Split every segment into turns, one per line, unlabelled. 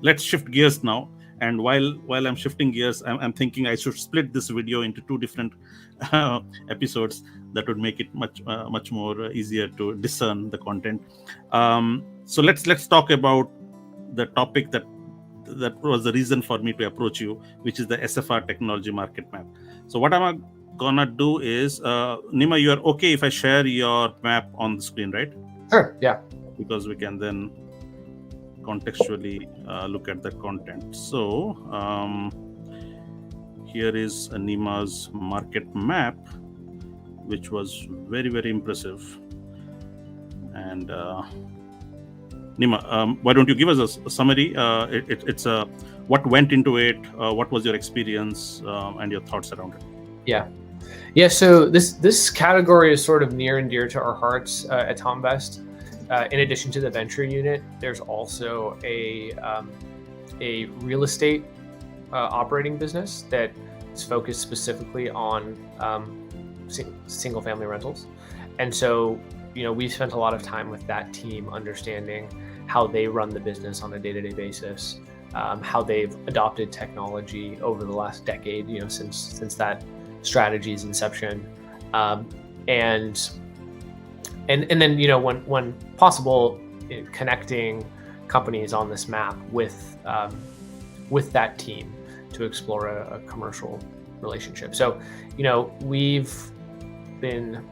let's shift gears now. And while I'm shifting gears, I'm thinking I should split this video into two different episodes. That would make it much more easier to discern the content. So let's talk about the topic that was the reason for me to approach you, which is the SFR technology market map. So what I'm gonna do is, Nima, you are okay if I share your map on the screen, right?
Sure. Yeah.
Because we can then contextually look at the content. So here is Nima's market map, which was very impressive. And Nima, why don't you give us a summary? It's what went into it, what was your experience, and your thoughts around it?
Yeah. So this category is sort of near and dear to our hearts at Thomvest. In addition to the venture unit, there's also a real estate operating business that is focused specifically on single family rentals. And so, we've spent a lot of time with that team understanding how they run the business on a day-to-day basis, how they've adopted technology over the last decade, since that strategy's inception, and then when possible, connecting companies on this map with that team to explore a commercial relationship. So we've been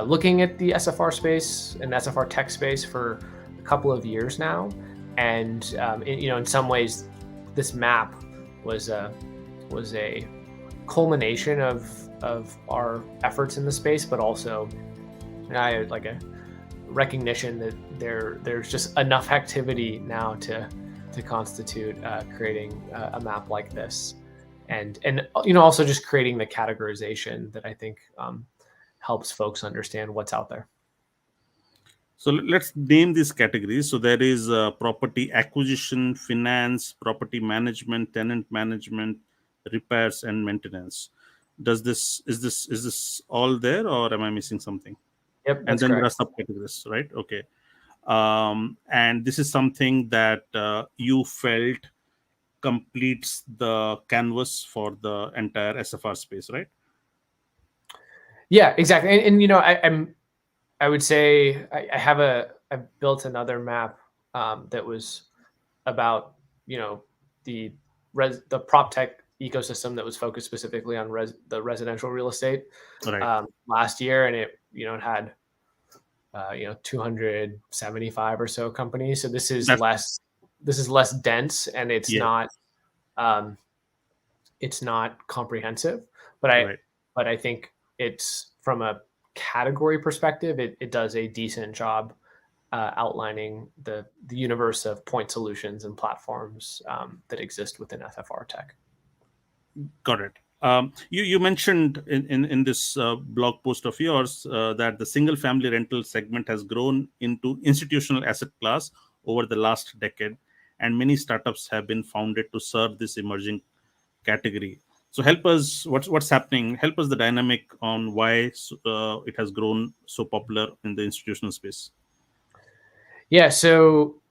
looking at the SFR space and SFR tech space for a couple of years now, and in some ways, this map was a culmination of our efforts in the space, but also like a recognition that there's just enough activity now to constitute creating a map like this, and also just creating the categorization that I think helps folks understand what's out there.
So let's name these categories. So there is property acquisition, finance, property management, tenant management, repairs, and maintenance. Is this all there, or am I missing something?
Yep,
and then
correct.
There are subcategories, right? Okay. And this is something that you felt completes the canvas for the entire SFR space, right?
Yeah, exactly. And I would say I've built another map that was about the prop tech ecosystem that was focused specifically on the residential real estate last year, and it had 275 or so companies. So this is less dense, and it's not comprehensive, but I think it's, from a category perspective, it does a decent job outlining the universe of point solutions and platforms that exist within SFR tech.
Got it. You mentioned in this blog post of yours that the single family rental segment has grown into institutional asset class over the last decade, and many startups have been founded to serve this emerging category. So help us, what's happening? Help us the dynamic on why it has grown so popular in the institutional space.
Yeah, so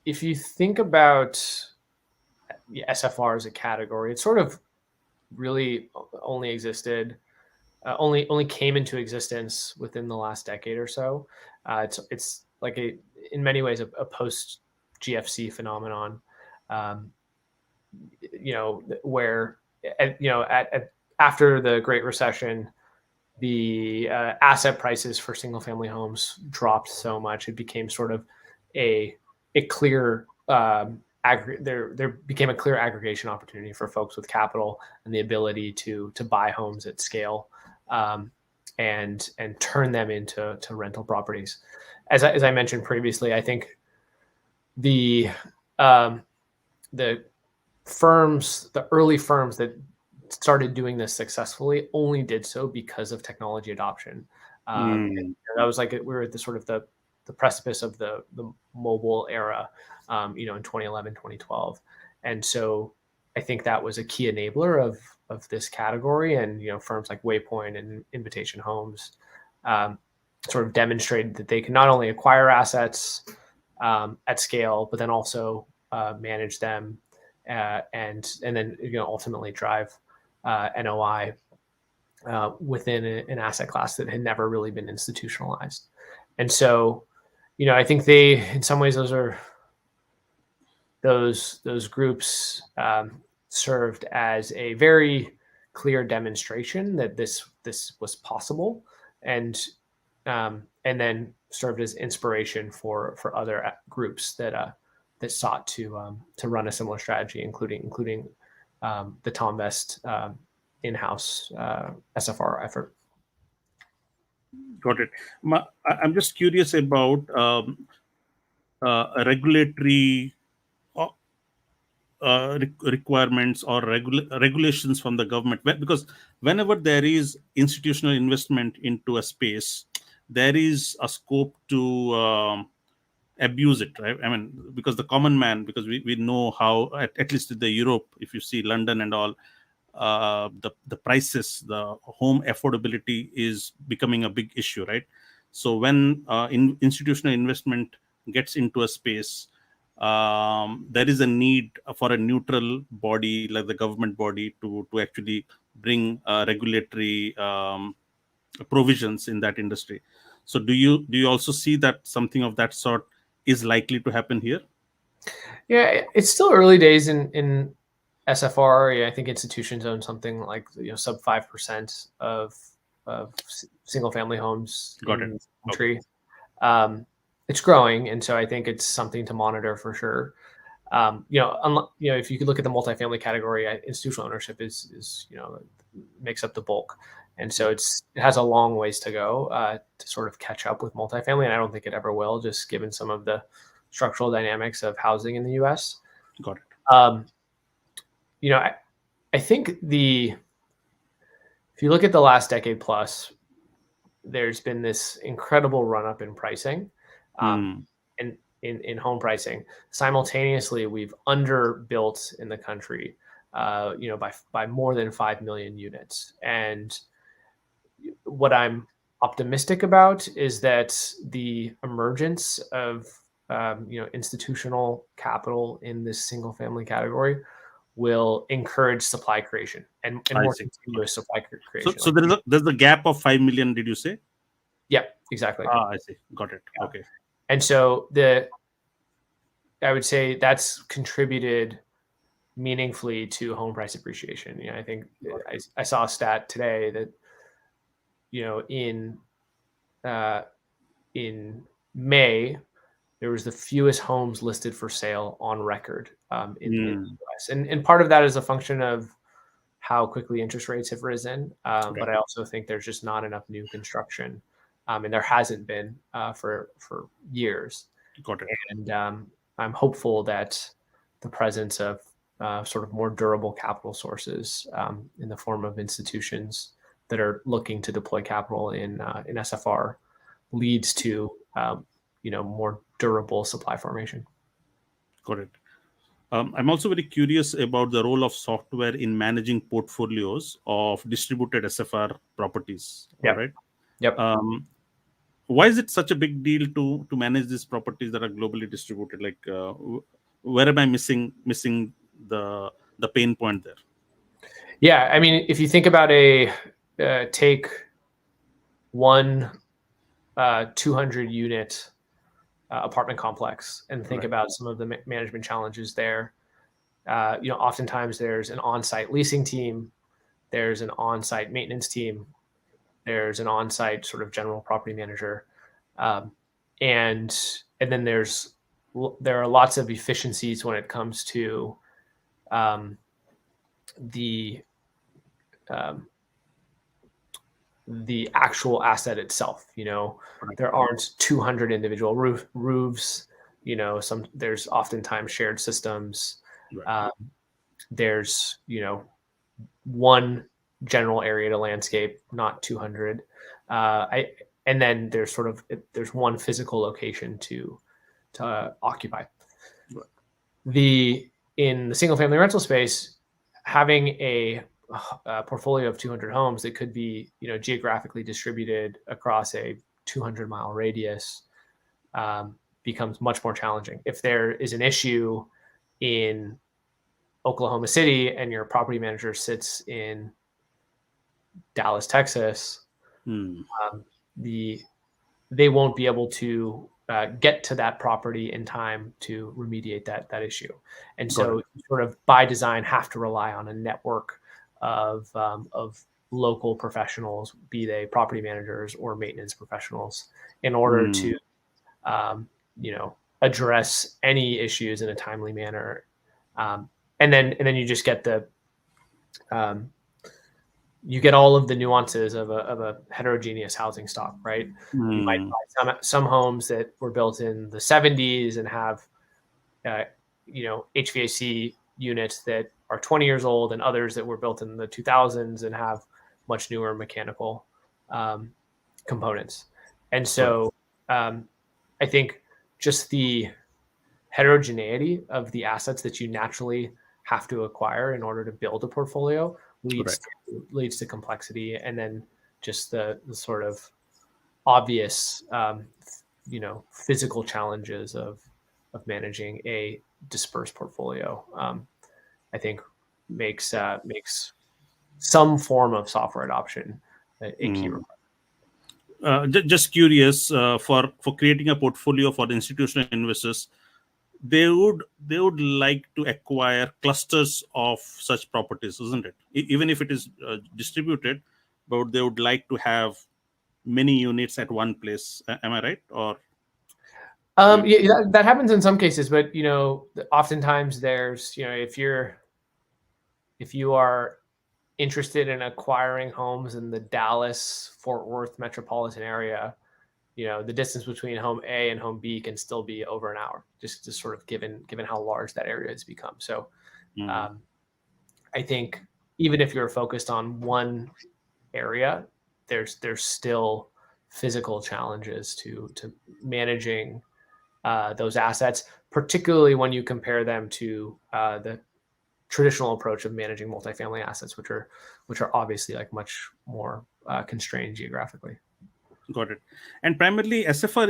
if you think about SFR as a category, it sort of really only came into existence within the last decade or so. It's like in many ways a post GFC phenomenon, where after the Great Recession, the asset prices for single family homes dropped so much, it became sort of a clear there became a clear aggregation opportunity for folks with capital and the ability to buy homes at scale, and turn them into rental properties. As I mentioned previously, I think the early firms that started doing this successfully only did so because of technology adoption. That was like we were at the precipice of the mobile era, in 2011, 2012. And so I think that was a key enabler of this category. And, firms like Waypoint and Invitation Homes sort of demonstrated that they can not only acquire assets at scale, but then also manage them, and then ultimately drive NOI within an asset class that had never really been institutionalized. And so, I think in some ways, those groups served as a very clear demonstration that this was possible, and then served as inspiration for other groups that sought to run a similar strategy, including the Thomvest in-house SFR effort.
Got it. I'm just curious about regulatory requirements or regulations from the government, because whenever there is institutional investment into a space, there is a scope to abuse it, right? I mean, because the common man, because we know how, at least in the Europe, if you see London and all, the prices, the home affordability is becoming a big issue, right? So when institutional investment gets into a space, there is a need for a neutral body like the government body to actually bring regulatory provisions in that industry. So do you also see that something of that sort is likely to happen here?
Yeah, it's still early days in SFR. Yeah, I think institutions own something like sub 5% of single family homes
Got
in
it.
the country. Okay. It's growing, and so I think it's something to monitor for sure. If you could look at the multifamily category, institutional ownership is makes up the bulk, and so it has a long ways to go to sort of catch up with multifamily, and I don't think it ever will, just given some of the structural dynamics of housing in the U.S.
Got it.
I think if you look at the last decade plus, there's been this incredible run up in pricing, and in home pricing. Simultaneously, we've underbuilt in the country, by more than 5 million units. And what I'm optimistic about is that the emergence of institutional capital in this single family category will encourage supply creation and more continuous supply creation.
So there's the gap of 5 million, did you say?
Yeah, exactly.
I see. Got it. Yeah. Okay.
And so I would say that's contributed meaningfully to home price appreciation. I think I saw a stat today that in May there was the fewest homes listed for sale on record in the US, and part of that is a function of how quickly interest rates have risen, but I also think there's just not enough new construction, and there hasn't been for years.
Got it.
And I'm hopeful that the presence of sort of more durable capital sources in the form of institutions that are looking to deploy capital in SFR leads to more durable supply formation.
Got it. I'm also very curious about the role of software in managing portfolios of distributed SFR properties.
Yep.
All right.
Yep.
Why is it such a big deal to manage these properties that are globally distributed? Like, where am I missing the pain point there?
Yeah, I mean, if you think about take one 200 unit apartment complex and think about some of the management challenges there. Oftentimes there's an on-site leasing team, there's an on-site maintenance team, there's an on-site sort of general property manager, and then there are lots of efficiencies when it comes to the actual asset itself. There aren't 200 individual roofs. There's oftentimes shared systems.
Right.
There's one general area to landscape, not 200. And then there's one physical location to occupy.
Right.
In the single family rental space, having a portfolio of 200 homes that could be geographically distributed across a 200-mile radius becomes much more challenging. If there is an issue in Oklahoma City and your property manager sits in Dallas, Texas,
Hmm.
They won't be able to get to that property in time to remediate that issue. And
Got it.
so, sort of by design, have to rely on a network of local professionals, be they property managers or maintenance professionals, in order
Hmm.
to address any issues in a timely manner. And then you just get um, you get all of the nuances of a heterogeneous housing stock, right? You might
Hmm.
buy some homes that were built in the 70s and have HVAC units that are 20 years old, and others that were built in the 2000s and have much newer mechanical um, components. And
Got it.
so I think just the heterogeneity of the assets that you naturally have to acquire in order to build a portfolio
Right.
leads to complexity, and then just the sort of obvious physical challenges of managing a dispersed portfolio. I think makes some form of software adoption a key
Hmm.
requirement.
Just curious, for creating a portfolio for the institutional investors, they would like to acquire clusters of such properties, isn't it? Even if it is distributed, but they would like to have many units at one place. Am I right? Or you?
Yeah, that happens in some cases, but oftentimes there's if you are interested in acquiring homes in the Dallas Fort Worth metropolitan area, the distance between home A and home B can still be over an hour, just sort of given how large that area has become. So
Hmm.
um, I think even if you're focused on one area, there's still physical challenges to managing those assets, particularly when you compare them to the traditional approach of managing multifamily assets, which are obviously like much more constrained geographically.
Got it. And primarily, SFR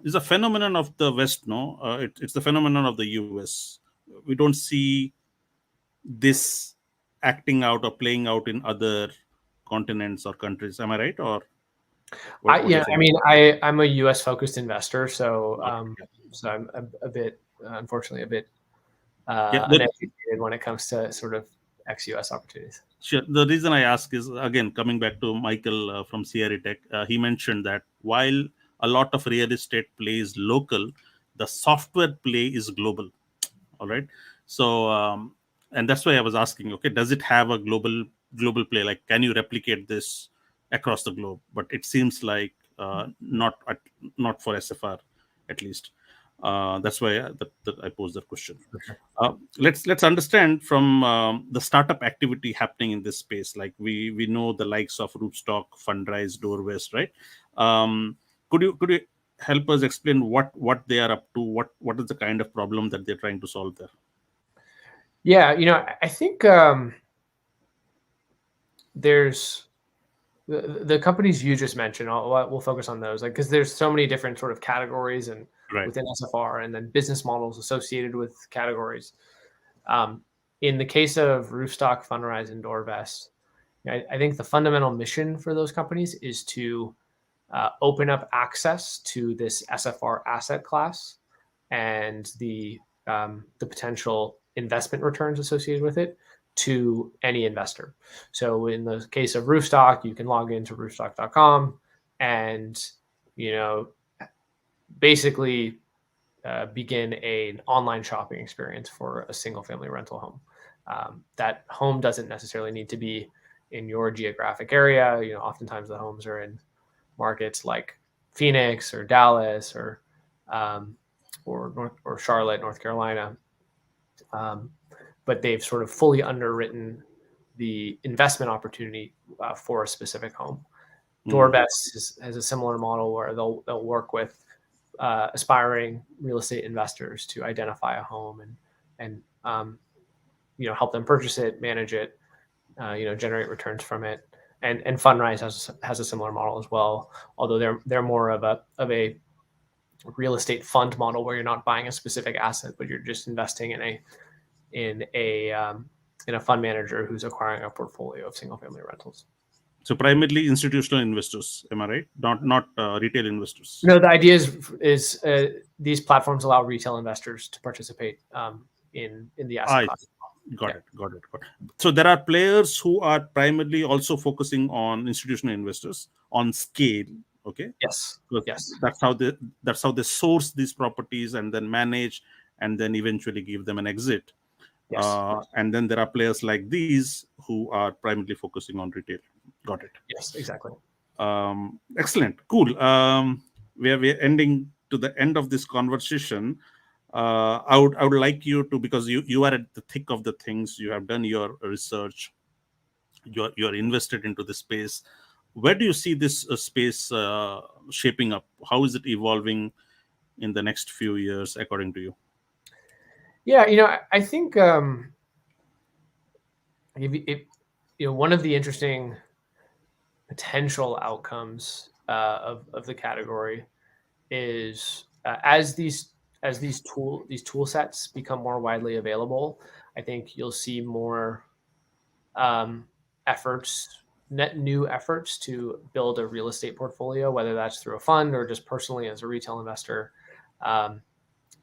is a phenomenon of the West. No, it's the phenomenon of the US. We don't see this acting out or playing out in other continents or countries. Am I right? Or what do you
Yeah, I
think?
mean, I'm a U.S. focused investor, so
Okay.
I'm a bit, unfortunately, a bit
Yeah.
uneducated when it comes to sort of ex-U.S. opportunities.
Sure. The reason I ask is, again, coming back to Michael from CRE Tech. He mentioned that while a lot of real estate play is local, the software play is global. All right. So, and that's why I was asking. Okay, does it have a global play? Like, can you replicate this across the globe? But it seems like not for SFR, at least. That's why that I posed that question.
For sure.
Let's understand from the startup activity happening in this space. Like we know the likes of Roofstock, Fundrise, Doorwest, right? Could you help us explain what they are up to? What is the kind of problem that they're trying to solve there?
Yeah, I think there's the companies you just mentioned. We'll focus on those, like, because there's so many different sort of categories and
Right.
within SFR, and then business models associated with categories. Um, in the case of Roofstock, Fundrise, and Doorvest, I think the fundamental mission for those companies is to open up access to this SFR asset class and the potential investment returns associated with it to any investor. So in the case of Roofstock, you can log into roofstock.com and you know basically begin an online shopping experience for a single family rental home. That home doesn't necessarily need to be in your geographic area. Oftentimes the homes are in markets like Phoenix or Dallas um, or Charlotte, North Carolina. Um, but they've sort of fully underwritten the investment opportunity for a specific home.
Mm,
Doorbest has a similar model where they'll work with aspiring real estate investors to identify a home and help them purchase it, manage it, generate returns from it. And Fundrise has a similar model as well, although they're more of a real estate fund model where you're not buying a specific asset, but you're just investing in a fund manager who's acquiring a portfolio of single family rentals.
So primarily institutional investors, am I right? Not retail investors.
No, the idea is these platforms allow retail investors to participate in the asset class.
Got it. So there are players who are primarily also focusing on institutional investors on scale. Okay.
Yes.
Because that's how they source these properties and then manage and then eventually give them an exit.
Yes.
And then there are players like these who are primarily focusing on retail. Got it.
Yes, exactly.
Excellent. Cool. We're ending to the end of this conversation. I would like you to, because you are at the thick of the things, you have done your research, you're invested into this space. Where do you see this space shaping up? How is it evolving in the next few years, according to you?
Yeah, I think one of the interesting potential outcomes of the category is as these tool sets become more widely available, I think you'll see more new efforts to build a real estate portfolio, whether that's through a fund or just personally as a retail investor.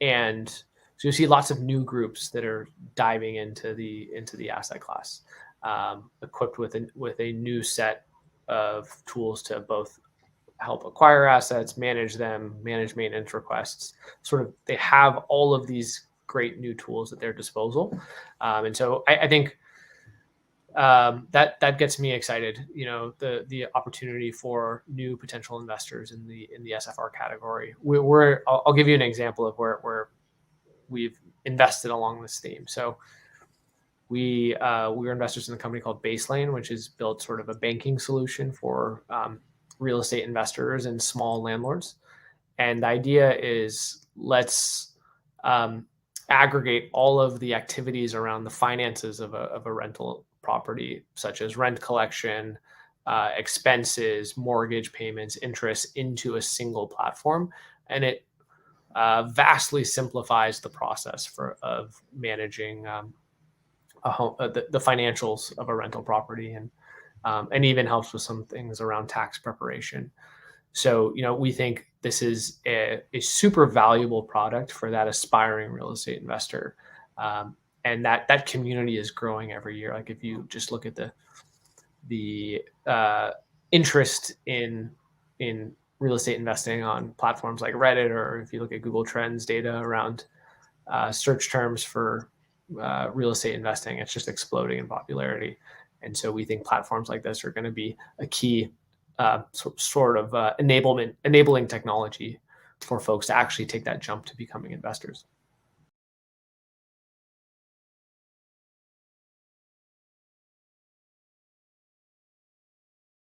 And so you see lots of new groups that are diving into the asset class, equipped with a new set of tools to both help acquire assets, manage them, manage maintenance requests. They have all of these great new tools at their disposal, and so I think that gets me excited. The opportunity for new potential investors in the SFR category. I'll give you an example of where we've invested along this theme. So we were investors in a company called Baselane, which has built sort of a banking solution for real estate investors and small landlords. And the idea is let's aggregate all of the activities around the finances of a rental property, such as rent collection, expenses, mortgage payments, interest, into a single platform. And it vastly simplifies the process of managing a home, the financials of a rental property, and even helps with some things around tax preparation. So, we think this is a super valuable product for that aspiring real estate investor. And that community is growing every year. Like if you just look at the interest in real estate investing on platforms like Reddit, or if you look at Google Trends data around search terms for real estate investing, it's just exploding in popularity. And so we think platforms like this are going to be a key enabling technology for folks to actually take that jump to becoming investors.